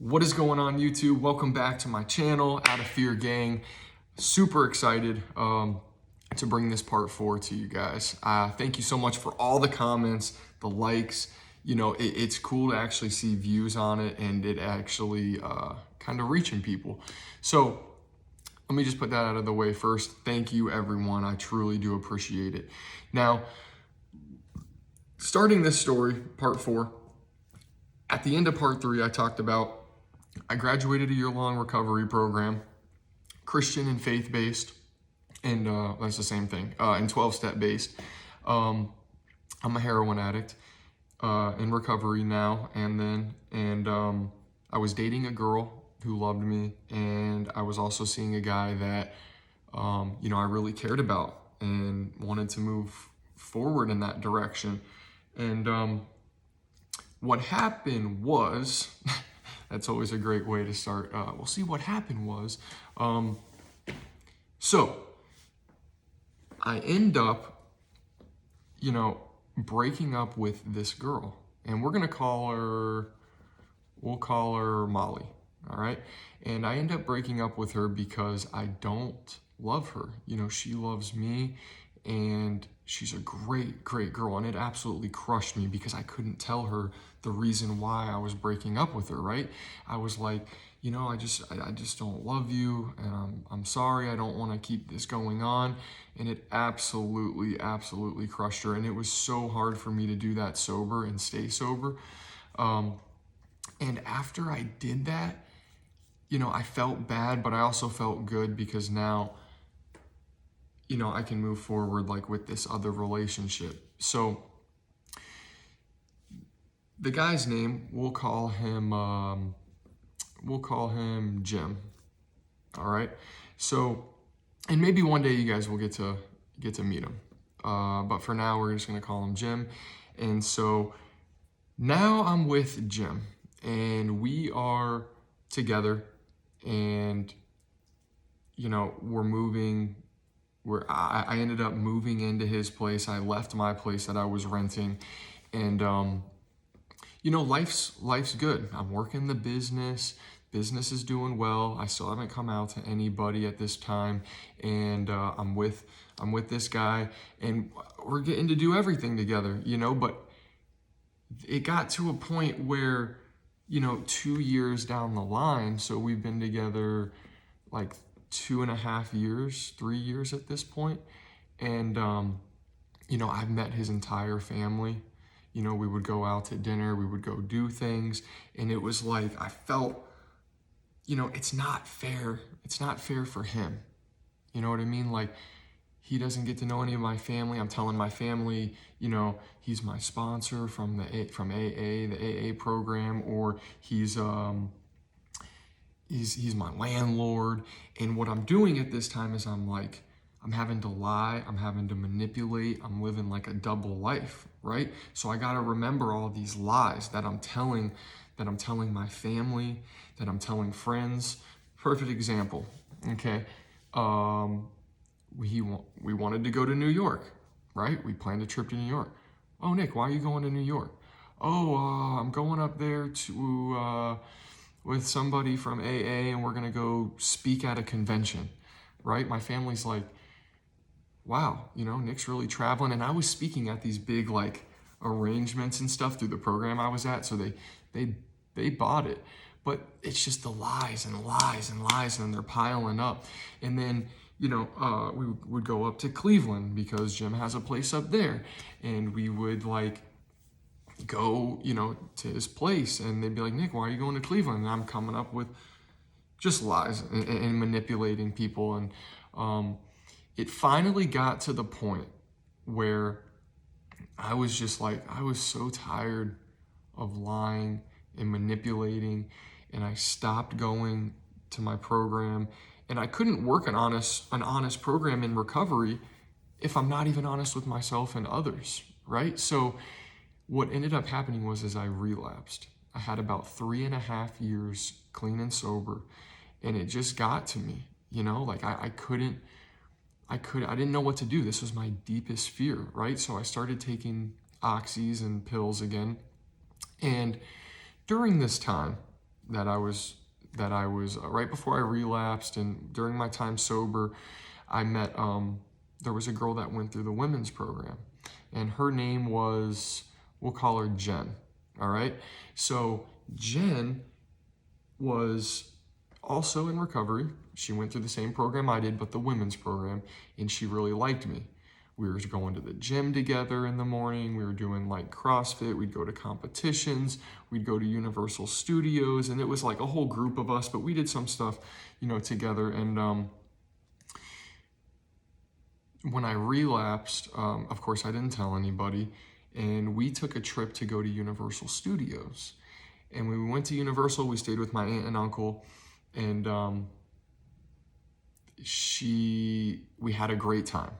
What is going on, YouTube? Welcome back to my channel, Out of Fear Gang. Super excited to bring this part 4 to you guys. Thank you so much for all the comments, the likes. You know, it's cool to actually see views on it and it actually kind of reaching people. So let me just put that out of the way first. Thank you, everyone. I truly do appreciate it. Now, starting this story, part 4, at the end of part 3, I talked about I graduated a year-long recovery program, Christian and faith-based, and that's the same thing, and 12-step based. I'm a heroin addict in recovery now and I was dating a girl who loved me, and I was also seeing a guy that, I really cared about and wanted to move forward in that direction. And what happened was... That's always a great way to start. We'll see what happened was. So I end up, breaking up with this girl, and we'll call her Molly. All right. And I end up breaking up with her because I don't love her. She loves me, and she's a great girl, and it absolutely crushed me because I couldn't tell her the reason why I was breaking up with her, right? I was like, I just don't love you, and I'm sorry, I don't want to keep this going on. And it absolutely crushed her, and it was so hard for me to do that sober and stay sober. And after I did that, I felt bad, but I also felt good because now, I can move forward like with this other relationship. So the guy's name, we'll call him Jim. All right. So, and maybe one day you guys will get to meet him. But for now, we're just going to call him Jim. And so now I'm with Jim, and we are together, and, we're moving. I ended up moving into his place. I left my place that I was renting, and life's good. I'm working the business. Business is doing well. I still haven't come out to anybody at this time, and I'm with this guy, and we're getting to do everything together. But it got to a point where 2 years down the line, so we've been together like 2.5 years, 3 years at this point. And, I've met his entire family. We would go out to dinner, we would go do things. And it was like, I felt, it's not fair. It's not fair for him. You know what I mean? Like, he doesn't get to know any of my family. I'm telling my family, he's my sponsor from AA, the AA program, or he's my landlord. And what I'm doing at this time is I'm having to lie, I'm having to manipulate, I'm living like a double life, right? So I got to remember all these lies that I'm telling my family, that I'm telling friends. Perfect example, okay? We wanted to go to New York, right? We planned a trip to New York. Oh, Nick, why are you going to New York? Oh, I'm going up there to with somebody from AA, and we're gonna go speak at a convention, right? My family's like, wow, Nick's really traveling. And I was speaking at these big like arrangements and stuff through the program I was at, so they bought it. But it's just the lies and lies and lies, and they're piling up. And then we would go up to Cleveland because Jim has a place up there, and we would like go, to his place, and they'd be like, Nick, why are you going to Cleveland? And I'm coming up with just lies and manipulating people. And it finally got to the point where I was just like, I was so tired of lying and manipulating, and I stopped going to my program. And I couldn't work an honest program in recovery if I'm not even honest with myself and others, right? So what ended up happening was I relapsed. I had about 3.5 years clean and sober, and it just got to me, like I didn't know what to do. This was my deepest fear, right? So I started taking oxys and pills again. And during this time, that I was right before I relapsed, and during my time sober, I met there was a girl that went through the women's program, and her name was, we'll call her Jen. All right. So Jen was also in recovery. She went through the same program I did, but the women's program, and she really liked me. We were going to the gym together in the morning. We were doing like CrossFit. We'd go to competitions. We'd go to Universal Studios, and it was like a whole group of us, but we did some stuff, together. And when I relapsed, of course, I didn't tell anybody, and we took a trip to go to Universal Studios. And when we went to Universal, we stayed with my aunt and uncle, and we had a great time.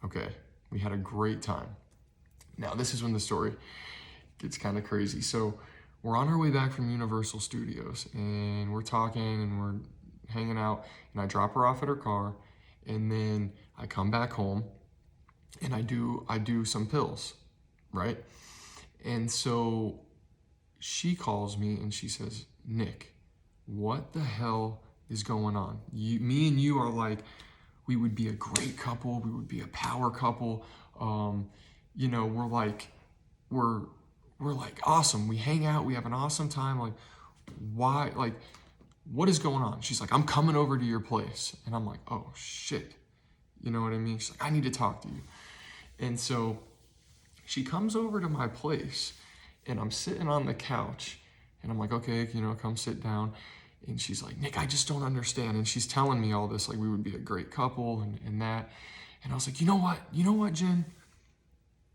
Okay, we had a great time. Now, this is when the story gets kind of crazy. So we're on our way back from Universal Studios, and we're talking and we're hanging out, and I drop her off at her car, and then I come back home and I do some pills, right? And so she calls me and she says, "Nick, what the hell is going on? Me and you are like, we would be a great couple. We would be a power couple. We're like awesome. We hang out. We have an awesome time. Like, why? Like, what is going on?" She's like, "I'm coming over to your place." And I'm like, "Oh shit." You know what I mean? She's like, "I need to talk to you." And so she comes over to my place, and I'm sitting on the couch, and I'm like, "Okay, come sit down." And she's like, "Nick, I just don't understand." And she's telling me all this, like we would be a great couple and that. And I was like, you know what, Jen?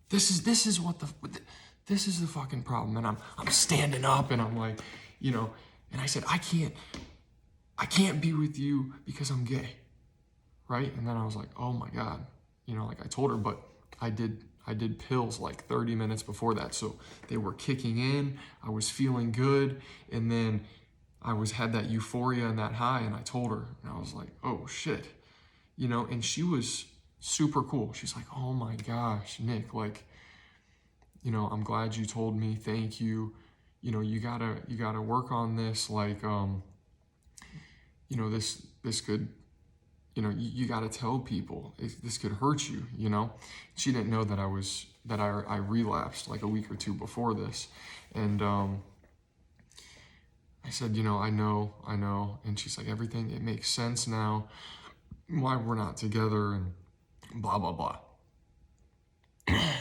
This is the fucking problem. And I'm standing up, and I'm like, and I said, I can't be with you because I'm gay. Right? And then I was like, oh my God. Like I told her, but I did pills like 30 minutes before that. So they were kicking in. I was feeling good. And then I had that euphoria and that high, and I told her, and I was like, oh shit, and she was super cool. She's like, "Oh my gosh, Nick, like, I'm glad you told me. Thank you. You gotta work on this. Like, this could, you gotta tell people. This could hurt you, She didn't know that I relapsed like a week or two before this. And, I said, I know. And she's like, everything, it makes sense now why we're not together and blah, blah, blah.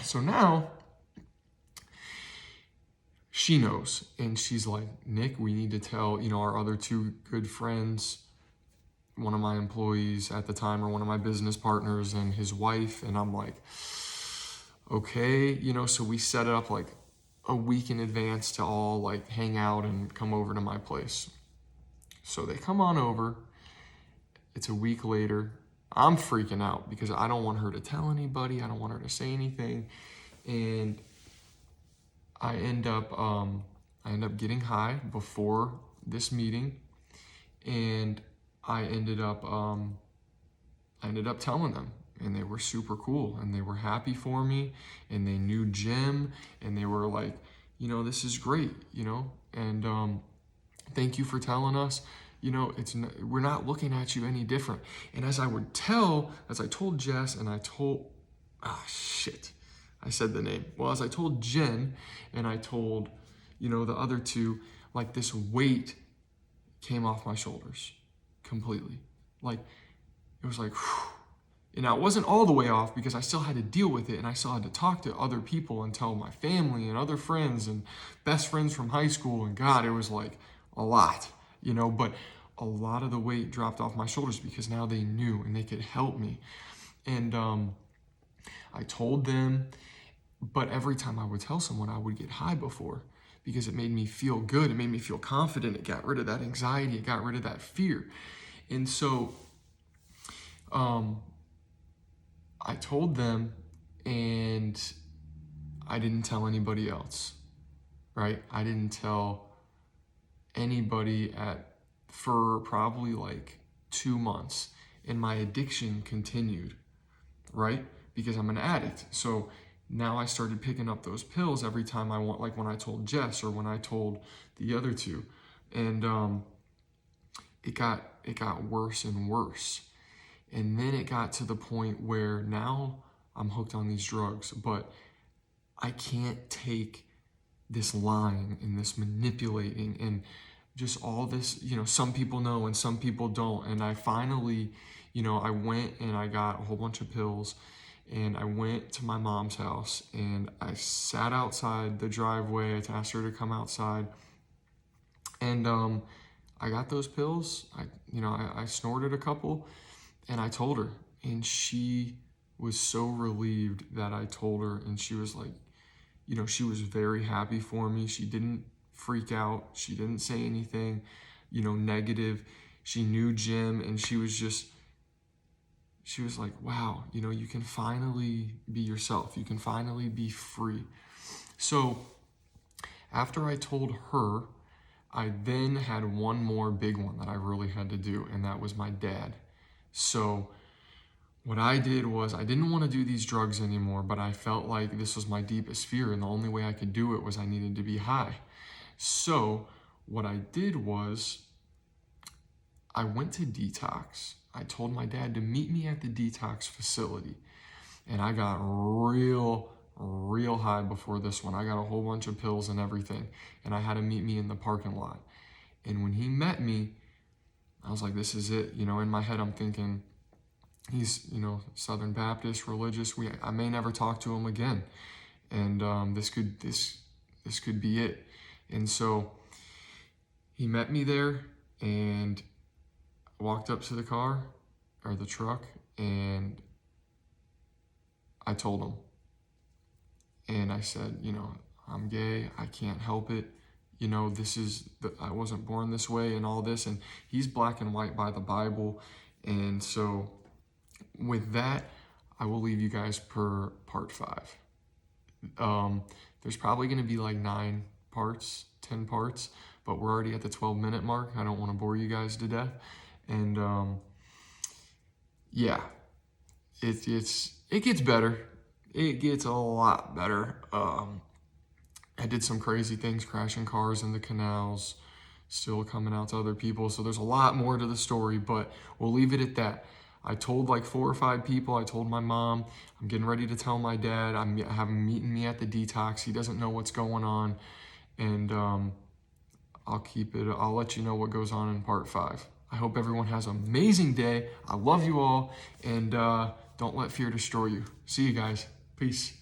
So now she knows, and she's like, "Nick, we need to tell, our other two good friends, one of my employees at the time, or one of my business partners and his wife." And I'm like, okay, so we set it up like a week in advance to all like hang out and come over to my place. So they come on over. It's a week later. I'm freaking out because I don't want her to tell anybody. I don't want her to say anything. And I end up getting high before this meeting, and I ended up telling them, and they were super cool, and they were happy for me, and they knew Jim, and they were like, this is great, and thank you for telling us. We're not looking at you any different. And as I told Jess, and I said the name. Well, as I told Jen, and I told, the other two, like this weight came off my shoulders completely. Like, it was like, whew. And now it wasn't all the way off because I still had to deal with it, and I still had to talk to other people and tell my family and other friends and best friends from high school. And God, it was like a lot, but a lot of the weight dropped off my shoulders because now they knew and they could help me. And I told them, but every time I would tell someone, I would get high before because it made me feel good. It made me feel confident. It got rid of that anxiety. It got rid of that fear. And so I told them, and I didn't tell anybody else, right? I didn't tell anybody for probably like 2 months, and my addiction continued, right? Because I'm an addict. So now I started picking up those pills every time I want, like when I told Jess or when I told the other two. And it got worse and worse. And then it got to the point where now I'm hooked on these drugs, but I can't take this lying and this manipulating and just all this, some people know and some people don't. And I finally, I went and I got a whole bunch of pills, and I went to my mom's house and I sat outside the driveway. I asked her to come outside, and I got those pills. I snorted a couple, and I told her, and she was so relieved that I told her, and she was like, she was very happy for me. She didn't freak out. She didn't say anything, negative. She knew Jim, and she was like, wow, you can finally be yourself. You can finally be free. So after I told her, I then had one more big one that I really had to do, and that was my dad. So what I did was, I didn't want to do these drugs anymore, but I felt like this was my deepest fear, and the only way I could do it was I needed to be high. So what I did was, I went to detox. I told my dad to meet me at the detox facility, and I got real high before this one. I got a whole bunch of pills and everything, and I had him meet me in the parking lot. And when he met me, I was like, this is it. In my head, I'm thinking, he's, Southern Baptist, religious. I may never talk to him again, and this could be it. And so he met me there, and walked up to the car or the truck, and I told him, and I said, I'm gay. I can't help it. I wasn't born this way and all this. And he's black and white by the Bible. And so with that, I will leave you guys per part 5. There's probably going to be like 9 parts, 10 parts, but we're already at the 12-minute mark. I don't want to bore you guys to death. And yeah, it gets better. It gets a lot better. I did some crazy things, crashing cars in the canals, still coming out to other people. So there's a lot more to the story, but we'll leave it at that. I told like 4 or 5 people. I told my mom. I'm getting ready to tell my dad. I'm having meeting me at the detox. He doesn't know what's going on. And I'll let you know what goes on in part 5. I hope everyone has an amazing day. I love you all, and don't let fear destroy you. See you guys. Peace.